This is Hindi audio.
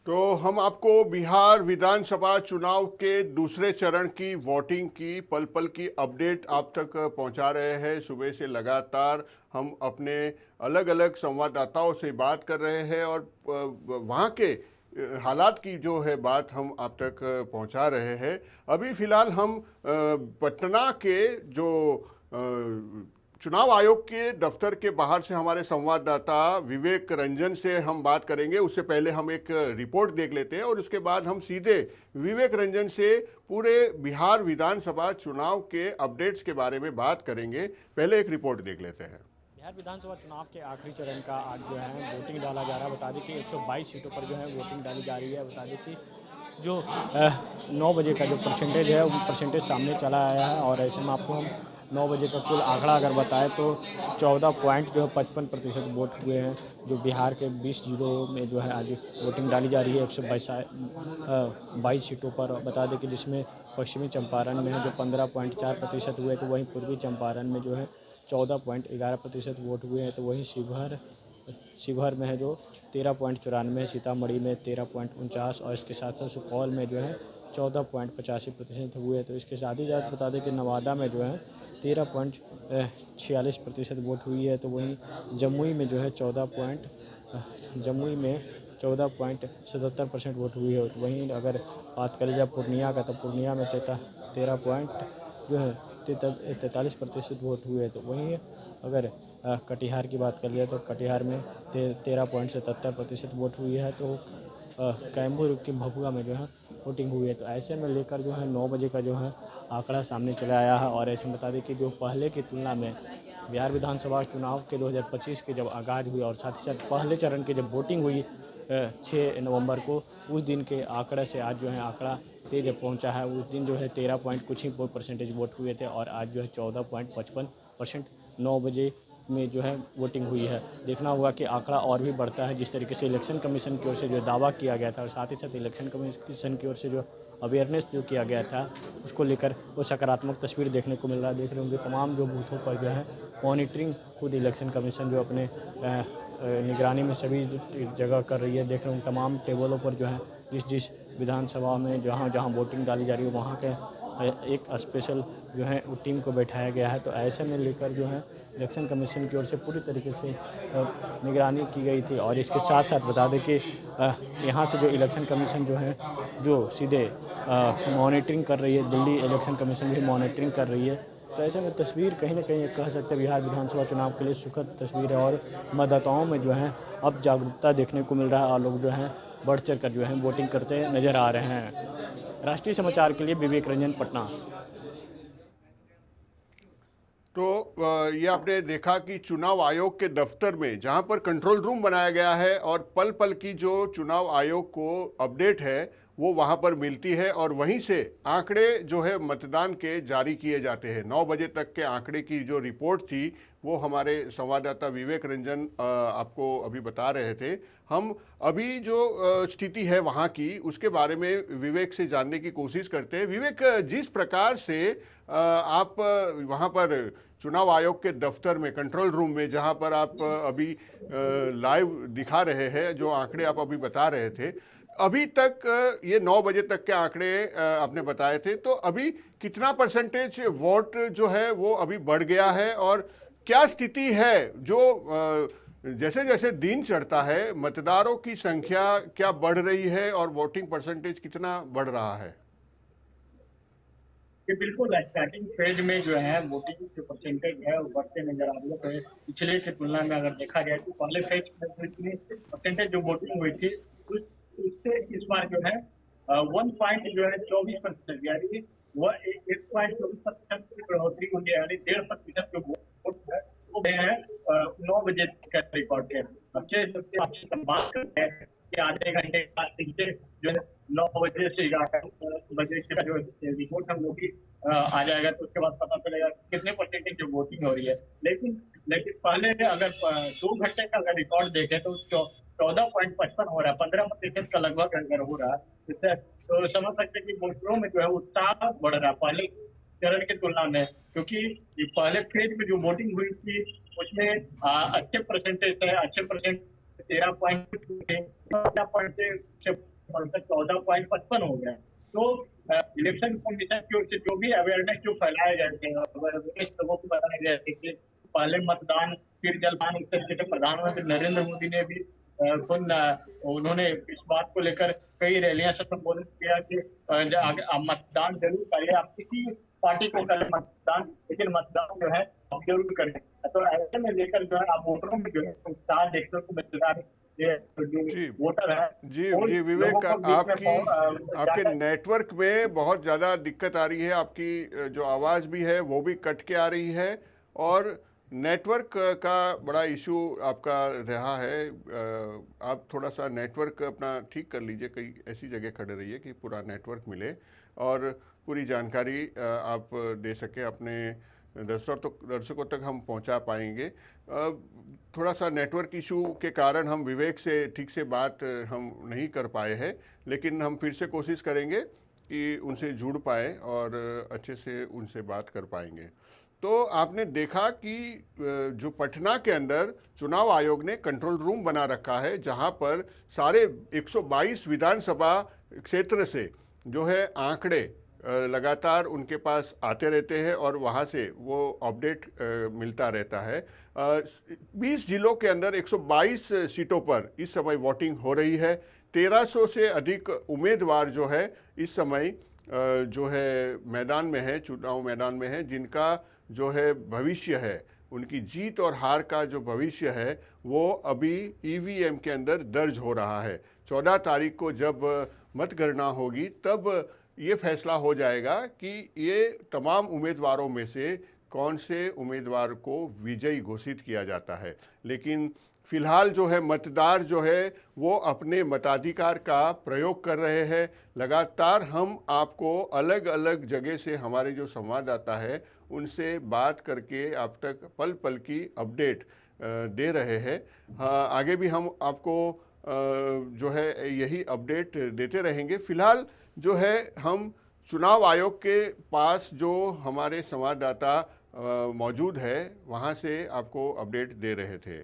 तो हम आपको बिहार विधानसभा चुनाव के दूसरे चरण की वोटिंग की पल पल की अपडेट आप तक पहुंचा रहे हैं। सुबह से लगातार हम अपने अलग अलग संवाददाताओं से बात कर रहे हैं और वहां के हालात की जो है बात हम आप तक पहुंचा रहे हैं। अभी फिलहाल हम पटना के जो चुनाव आयोग के दफ्तर के बाहर से हमारे संवाददाता विवेक रंजन से हम बात करेंगे। उससे पहले हम एक रिपोर्ट देख लेते हैं और उसके बाद हम सीधे विवेक रंजन से पूरे बिहार विधानसभा चुनाव के अपडेट्स के बारे में बात करेंगे। पहले एक रिपोर्ट देख लेते हैं। बिहार विधानसभा चुनाव के आखिरी चरण का आज जो है वोटिंग डाला जा रहा है। बता दें कि 122 सीटों पर जो है वोटिंग डाली जा रही है। बता दें कि जो 9 बजे का जो परसेंटेज है वो परसेंटेज सामने चला आया है और ऐसे में आपको हम 9 बजे का कुल आंकड़ा अगर बताएं तो 14 पॉइंट जो है 55% वोट हुए हैं। जो बिहार के 20 जिलों में जो है आज वोटिंग डाली जा रही है 122 सीटों पर। बता दें कि जिसमें पश्चिमी चंपारण में है जो 15.4% हुए, तो वहीं पूर्वी चंपारण में जो है 14.11% वोट हुए हैं। तो वहीं शिवहर में है जो 13.94, सीतामढ़ी में 13.49 और इसके साथ साथ सुपौल में जो है 14.85% हुए। तो इसके साथ ही साथ बता दें कि नवादा में जो है 13.46% वोट हुई है। तो वहीं जमुई में जो है 14.77% वोट हुई है। तो वहीं अगर बात करें जाए पूर्णिया का, तो पूर्णिया में 13 पॉइंट जो है 43% वोट हुए। तो वहीं अगर कटिहार की बात कर लिया तो कटिहार में 13.77% वोट हुई है। तो कैमूर की भभुआ में जो है वोटिंग हुई है। तो ऐसे में लेकर जो है 9 बजे का जो है आंकड़ा सामने चला आया है। और ऐसे में बता दें कि जो पहले की तुलना में बिहार विधानसभा चुनाव के 2025 के जब आगाज़ हुई और साथ ही साथ पहले चरण की जब वोटिंग हुई 6 नवंबर को, उस दिन के आंकड़े से आज जो है आंकड़ा तेज पहुंचा है। उस दिन जो है 13 पॉइंट कुछ ही परसेंटेज वोट हुए थे और आज जो है 14.55% 9 बजे में जो है वोटिंग हुई है। देखना होगा कि आंकड़ा और भी बढ़ता है। जिस तरीके से इलेक्शन कमीशन की ओर से जो दावा किया गया था और साथ ही साथ इलेक्शन कमीशन की ओर से जो अवेयरनेस जो किया गया था उसको लेकर वो सकारात्मक तस्वीर देखने को मिल रहा है। देख रहे होंगे तमाम जो बूथों पर जो है मॉनिटरिंग खुद इलेक्शन कमीशन जो अपने निगरानी में सभी जगह कर रही है। देख रहे होंगे तमाम टेबलों पर जो है जिस विधानसभा में जहाँ जहाँ वोटिंग डाली जा रही है वहाँ के एक स्पेशल जो है वो टीम को बैठाया गया है। तो ऐसे में लेकर जो है इलेक्शन कमीशन की ओर से पूरी तरीके से निगरानी की गई थी। और इसके साथ साथ बता दें कि यहाँ से जो इलेक्शन कमीशन जो है जो सीधे मॉनिटरिंग कर रही है, दिल्ली इलेक्शन कमीशन भी मॉनिटरिंग कर रही है। तो ऐसे में तस्वीर कहीं ना कहीं कह सकते हैं बिहार विधानसभा चुनाव के लिए सुखद तस्वीर है और मतदाताओं में जो है अब जागरूकता देखने को मिल रहा है और लोग जो है बढ़ चढ़ कर जो है वोटिंग करते नजर आ रहे हैं। राष्ट्रीय समाचार के लिए विवेक रंजन, पटना। तो ये आपने देखा कि चुनाव आयोग के दफ्तर में जहां पर कंट्रोल रूम बनाया गया है और पल पल की जो चुनाव आयोग को अपडेट है वो वहां पर मिलती है और वहीं से आंकड़े जो है मतदान के जारी किए जाते हैं। 9 बजे तक के आंकड़े की जो रिपोर्ट थी वो हमारे संवाददाता विवेक रंजन आपको अभी बता रहे थे। हम अभी जो स्थिति है वहाँ की उसके बारे में विवेक से जानने की कोशिश करते हैं। विवेक, जिस प्रकार से आप वहाँ पर चुनाव आयोग के दफ्तर में कंट्रोल रूम में जहाँ पर आप अभी लाइव दिखा रहे हैं, जो आंकड़े आप अभी बता रहे थे, अभी तक ये 9 बजे तक के आंकड़े आपने बताए थे, तो अभी कितना परसेंटेज वोट जो है वो अभी बढ़ गया है और क्या स्थिति है जो जैसे जैसे दिन चढ़ता है मतदारों की संख्या क्या बढ़ रही है और वोटिंग परसेंटेज कितना बढ़ रहा है? ये बिल्कुल स्टार्टिंग फेज में जो है वोटिंग जो परसेंटेज है वो बढ़ते नजर आ रही है। तो पिछले की तुलना में अगर देखा जाए तो पहले फेज में जो इतनी परसेंटेज जो वोटिंग हुई थी उससे इस बार जो है 1.24% यानी वह 1.24% की बढ़ोतरी हुई है। यानी 1.5% जो वोट है वो है 9 बजे का रिकॉर्ड है। अच्छे सबसे आपसे बात करते हैं कि आधे घंटे के बाद से जो है 9 बजे से 11 बजे का जो रिपोर्ट हम लोग की आ जाएगा तो उसके बाद पता चलेगा कितने परसेंटेज जो वोटिंग हो रही है। लेकिन लेकिन पहले अगर 2 घंटे का अगर रिकॉर्ड देखें तो 14.55 हो रहा है, 15% का लगभग अगर हो रहा है इससे तो समझ सकते हैं कि वोटरों में जो है उत्साह बढ़ रहा है पहले चरण की तुलना में। क्योंकि पहले फेज में जो वोटिंग हुई थी उसमें अच्छे परसेंटेज है, अच्छे परसेंट 13 पॉइंट से बढ़कर 14.55 हो गया। तो इलेक्शन कमीशन की ओर से जो भी अवेयरनेस जो फैलाए गए थे, अवेयरनेस लोगों को बताए गए थे कि पहले मतदान फिर जलपान, इस तरीके से प्रधानमंत्री नरेंद्र मोदी ने भी खुद उन्होंने इस बात को लेकर कई रैलियां से संबोधित किया कि आप मतदान जरूर करिए, आप किसी पार्टी को करें मतदान, लेकिन मतदान जो है आप जरूर करें। तो ऐसे में लेकर जो है आप वोटरों में जो है उत्साह देखने को मिलता है। ये जो जी वोटर है जी वो जी लोगों विवेक, को बीच में आपके ज्यादा नेटवर्क में बहुत ज़्यादा दिक्कत आ रही है। आपकी जो आवाज़ भी है वो भी कट के आ रही है, और नेटवर्क का बड़ा इशू आपका रहा है। आप थोड़ा सा नेटवर्क अपना ठीक कर लीजिए, कहीं ऐसी जगह खड़े रहिए कि पूरा नेटवर्क मिले और पूरी जानकारी आप दे सके अपने दर्शकों तक हम पहुंचा पाएंगे। थोड़ा सा नेटवर्क इशू के कारण हम विवेक से ठीक से बात हम नहीं कर पाए हैं, लेकिन हम फिर से कोशिश करेंगे कि उनसे जुड़ पाए और अच्छे से उनसे बात कर पाएंगे। तो आपने देखा कि जो पटना के अंदर चुनाव आयोग ने कंट्रोल रूम बना रखा है, जहां पर सारे 122 विधानसभा क्षेत्र से जो है आंकड़े लगातार उनके पास आते रहते हैं और वहाँ से वो अपडेट मिलता रहता है। 20 जिलों के अंदर 122 सीटों पर इस समय वोटिंग हो रही है। 1300 से अधिक उम्मीदवार जो है इस समय जो है मैदान में है, चुनाव मैदान में है, जिनका जो है भविष्य है, उनकी जीत और हार का जो भविष्य है वो अभी ईवीएम के अंदर दर्ज हो रहा है। 14 तारीख को जब मतगणना होगी तब ये फैसला हो जाएगा कि ये तमाम उम्मीदवारों में से कौन से उम्मीदवार को विजयी घोषित किया जाता है। लेकिन फिलहाल जो है मतदार जो है वो अपने मताधिकार का प्रयोग कर रहे हैं। लगातार हम आपको अलग अलग जगह से हमारे जो संवाददाता है उनसे बात करके आप तक पल पल की अपडेट दे रहे हैं। हाँ, आगे भी हम आपको जो है यही अपडेट देते रहेंगे। फिलहाल जो है हम चुनाव आयोग के पास जो हमारे संवाददाता मौजूद है वहाँ से आपको अपडेट दे रहे थे।